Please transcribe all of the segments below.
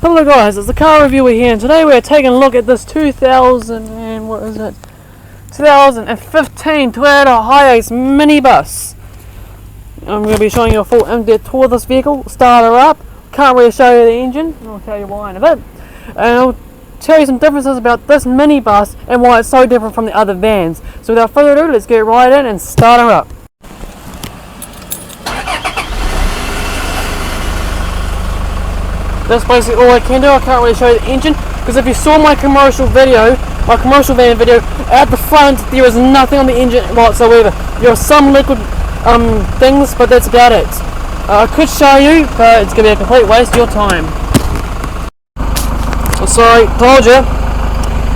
Hello guys, it's the car reviewer here, and today we're taking a look at this 2015 Toyota HIAce Minibus. I'm going to be showing you a full in-depth tour of this vehicle. Start her up, can't really show you the engine, I'll tell you why in a bit. And I'll tell you some differences about this minibus and why it's so different from the other vans. So without further ado, let's get right in and start her up. That's basically all I can do. I can't really show you the engine because if you saw my commercial van video, at the front there is nothing on the engine whatsoever. There are some liquid things, but that's about it. I could show you, but it's going to be a complete waste of your time. Oh, sorry, told you.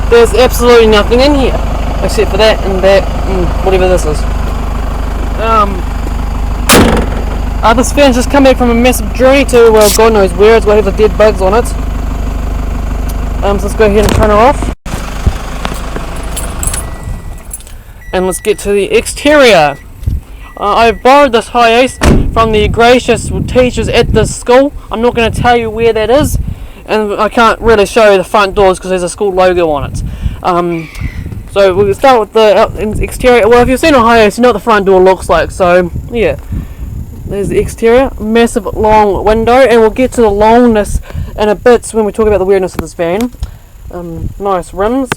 There's absolutely nothing in here except for that and that and whatever this is. This van's just come back from a massive journey to God knows where. It's got heaps of dead bugs on it. So let's go ahead and turn her off. And let's get to the exterior. I've borrowed this HIAce from the gracious teachers at this school. I'm not going to tell you where that is, and I can't really show you the front doors because there's a school logo on it. So we'll start with the exterior. Well, if you've seen a HIAce, you know what the front door looks like. So yeah. There's the exterior, massive long window, and we'll get to the longness in a bit when we talk about the weirdness of this van. Nice rims.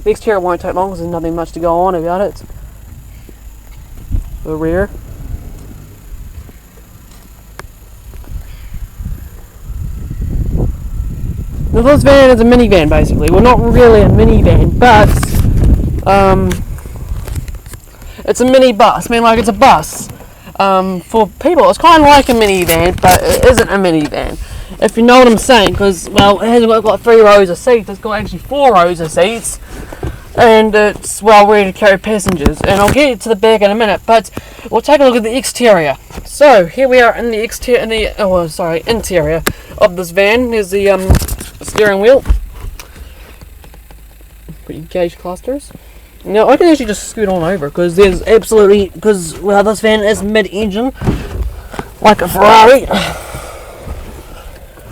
The exterior won't take long because there's nothing much to go on about it. The rear. Now this van is a minivan basically. Well, not really a minivan, but it's a minibus. I mean, like it's a bus. For people, it's kind of like a minivan, but it isn't a minivan, if you know what I'm saying, because, well, it hasn't got 3 rows of seats, it's got actually 4 rows of seats, and it's well ready to carry passengers, and I'll get to the back in a minute, but we'll take a look at the exterior. So, here we are in the interior of this van. There's the steering wheel, pretty gauge clusters. Now I can actually just scoot on over because this van is mid-engine, like a Ferrari,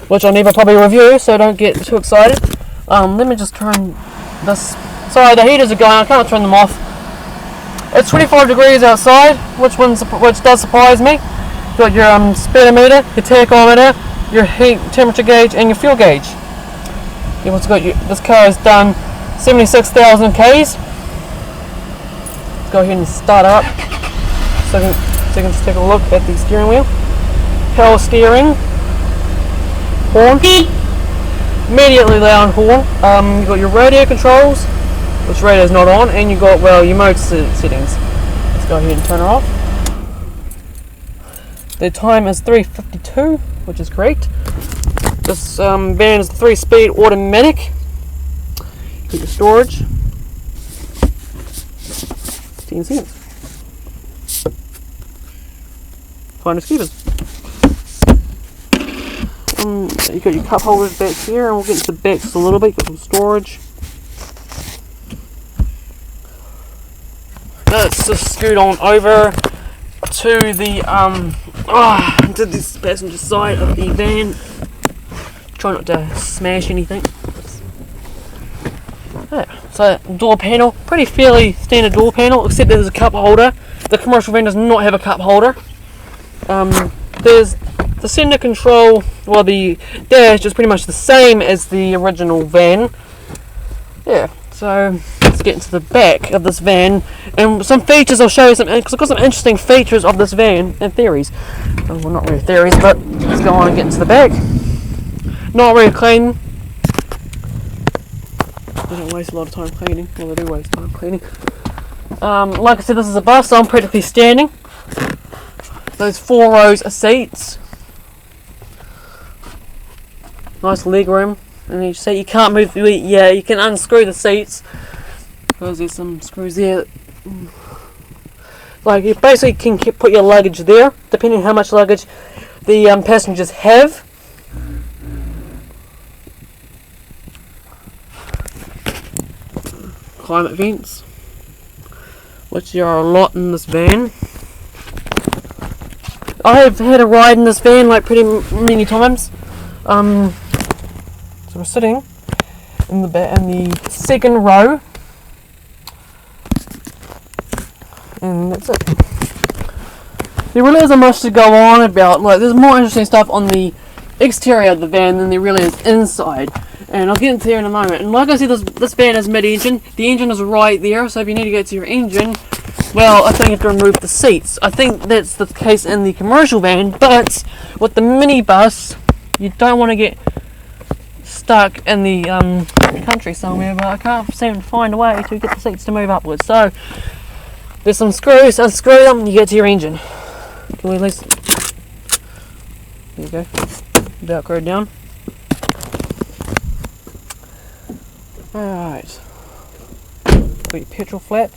which I'll never probably review, so don't get too excited. Let me just turn this. Sorry, the heaters are going. I can't turn them off. It's 25 degrees outside, which does surprise me. You've got your speedometer, your tachometer, your heat temperature gauge, and your fuel gauge. This car has done 76,000 Ks. Go ahead and start up so you can just take a look at the steering wheel. Power steering, horn, immediately loud horn. You've got your radio controls, which radio is not on, and you've got, well, your motor settings. Let's go ahead and turn her off. The time is 3:52, which is correct. This van is 3-speed automatic. Get your storage. 10 cents. Finest keepers. You got your cup holders back here, and we'll get to the back just a little bit. Got some storage. Let's just scoot on over to the to this passenger side of the van. Try not to smash anything. Yeah, so door panel, pretty fairly standard door panel, except there's a cup holder. The commercial van does not have a cup holder. There's the center control, well, the dash is pretty much the same as the original van. Yeah, so let's get into the back of this van and some features. I'll show you some, because I've got some interesting features of this van and theories. Well, not really theories, but let's go on and get into the back. Not really clean. I don't waste a lot of time cleaning. Well, I do waste time cleaning. Like I said, this is a bus, so I'm practically standing. Those 4 rows of seats. Nice leg room in each seat. You can't move the seat. Yeah, you can unscrew the seats because there's some screws there. Like, you basically can put your luggage there, depending on how much luggage the passengers have. Climate vents, which there are a lot in this van. I have had a ride in this van like pretty many times. So we're sitting in the second row, and that's it. There really isn't much to go on about. Like, there's more interesting stuff on the exterior of the van than there really is inside, and I'll get into there in a moment. And like I said, this van is mid-engine. The engine is right there, so if you need to get to your engine, well, I think you have to remove the seats. I think that's the case in the commercial van, but with the minibus, you don't want to get stuck in the country somewhere, but I can't seem to find a way to get the seats to move upwards. So there's some screws, unscrew them, and you get to your engine. Can we at least... There you go. Velcro down. Alright. Got your petrol flap.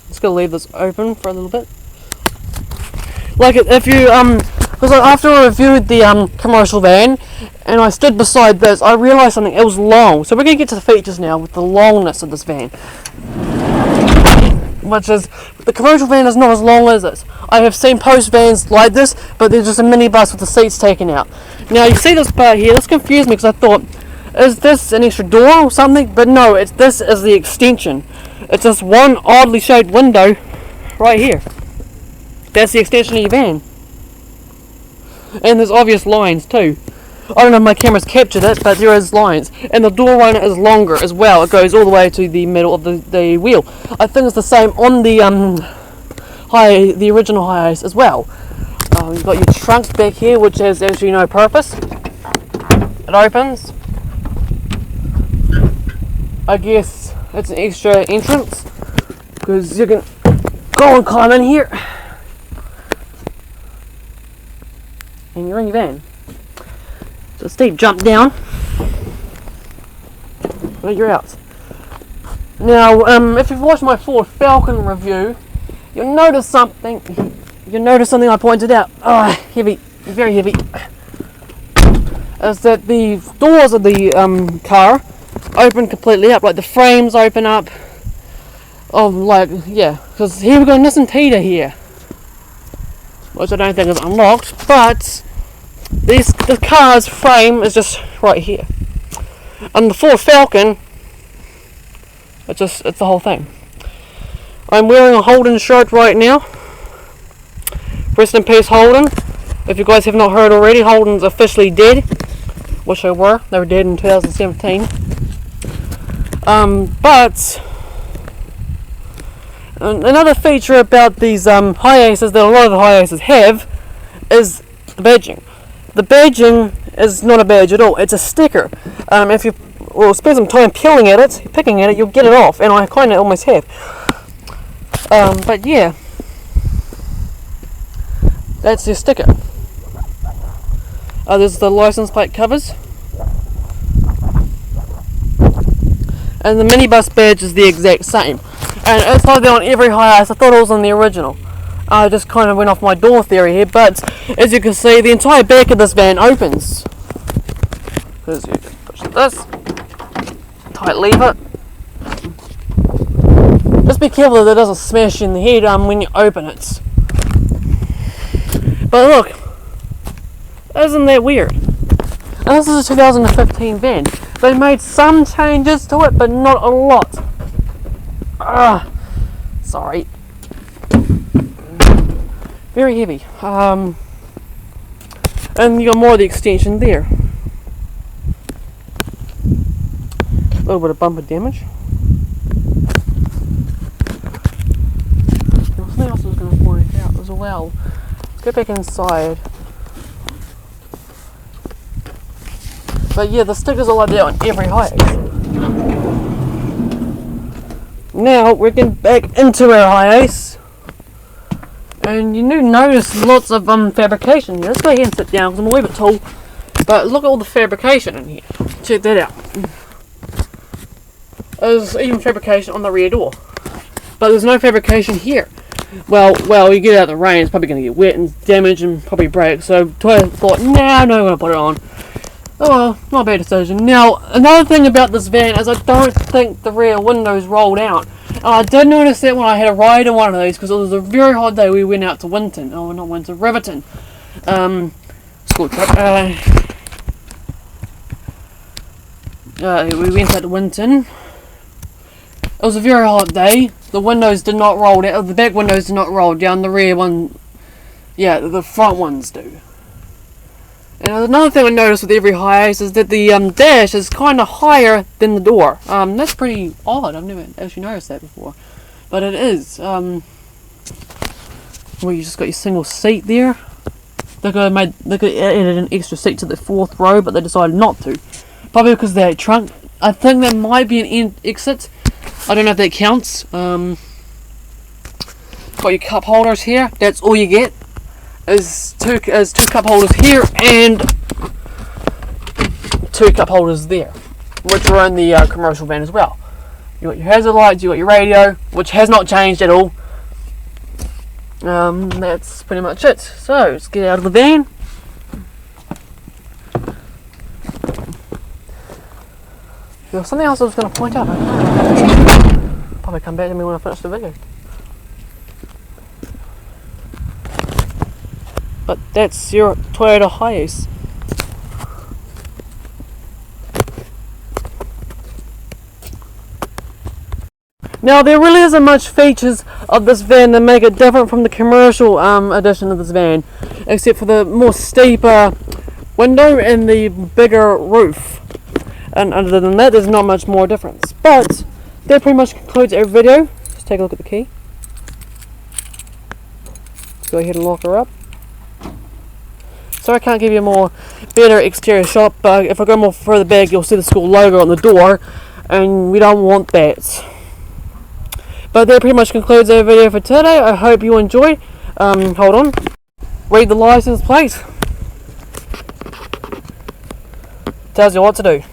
Just gonna leave this open for a little bit. Like, if you because after I reviewed the commercial van and I stood beside this, I realised something. It was long. So we're gonna get to the features now with the longness of this van, which is, the commercial van is not as long as this. I have seen post vans like this, but they're just a minibus with the seats taken out. Now you see this part here. This confused me because I thought, is this an extra door or something? But no, this is the extension. It's just one oddly shaped window right here. That's the extension of your van. And there's obvious lines too. I don't know if my camera's captured it, but there is lines. And the door runner is longer as well. It goes all the way to the middle of the wheel. I think it's the same on the the original HIAce as well. You've got your trunks back here, which has actually no purpose. It opens. I guess it's an extra entrance, because you can go and climb in here. And you're in your van. So a steep jump down, but you're out. Now, if you've watched my Ford Falcon review, you'll notice something. You'll notice something I pointed out. Heavy, very heavy. Is that the doors of the car open completely up, like the frames open up. Oh, like, yeah, because here we've got a Nissan Tita here, which I don't think is unlocked, but the car's frame is just right here. And the Ford Falcon, it's the whole thing. I'm wearing a Holden shirt right now. Rest in peace, Holden. If you guys have not heard already, Holden's officially dead. Wish they were. They were dead in 2017. But another feature about these HIAces that a lot of the HIAces have is the badging. The badging is not a badge at all. It's a sticker. If you spend some time picking at it, you'll get it off, and I kind of almost have. But yeah, that's your sticker. There's the license plate covers. And the minibus badge is the exact same. And it's like that on every HIAce. I thought it was on the original. I just kind of went off my door theory here, but as you can see, the entire back of this van opens. Because you just push this, tight lever. Just be careful that it doesn't smash you in the head when you open it. But look, isn't that weird? And this is a 2015 van. They made some changes to it, but not a lot. Sorry. Very heavy. And you got more of the extension there. A little bit of bumper damage. There was something else I was going to point out as well. Let's go back inside. But yeah, the stickers are like that on every HIAce. Now we're getting back into our HIAce, and you do notice lots of fabrication here. Let's go ahead and sit down because I'm a wee bit tall. But look at all the fabrication in here. Check that out. There's even fabrication on the rear door, but there's no fabrication here. Well, you get out of the rain, it's probably going to get wet and damage and probably break. So Toyota thought, no, I'm going to put it on. Oh well, not a bad decision. Now, another thing about this van is I don't think the rear windows rolled out. I did notice that when I had a ride in one of these, because it was a very hot day. We went out to Winton. Oh, not Winton, Riverton. School trip. we went out to Winton. It was a very hot day. The windows did not roll down. The back windows did not roll down. The rear one, yeah, the front ones do. And another thing I noticed with every HIAce is that the dash is kind of higher than the door. That's pretty odd. I've never actually noticed that before, but it is. Well, you just got your single seat there. They could have added an extra seat to the 4th row, but they decided not to. Probably because they trunk. I think there might be an exit. I don't know if that counts. Got your cup holders here. That's all you get. Is two cup holders here and 2 cup holders there, which are in the commercial van as well. You got your hazard lights. You got your radio, which has not changed at all. That's pretty much it. So let's get out of the van. There was something else I was going to point out. Probably come back to me when I finish the video. But that's your Toyota HIAce. Now there really isn't much features of this van that make it different from the commercial edition of this van, except for the more steeper window and the bigger roof. And other than that, there's not much more difference. But that pretty much concludes our video. Let's take a look at the key. Let's go ahead and lock her up. So I can't give you a better exterior shot, but if I go more further back, you'll see the school logo on the door, and we don't want that. But that pretty much concludes our video for today. I hope you enjoyed. Hold on. Read the license plate. Tells you what to do.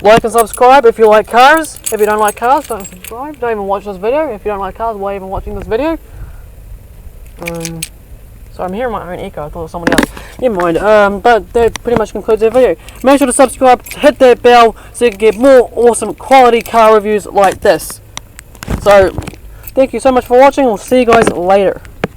Like and subscribe if you like cars. If you don't like cars, don't subscribe. Don't even watch this video. If you don't like cars, why even watching this video? So I'm hearing my own echo. I thought it was somebody else. Never mind. But that pretty much concludes our video. Make sure to subscribe, hit that bell, so you can get more awesome quality car reviews like this. So, thank you so much for watching. We'll see you guys later.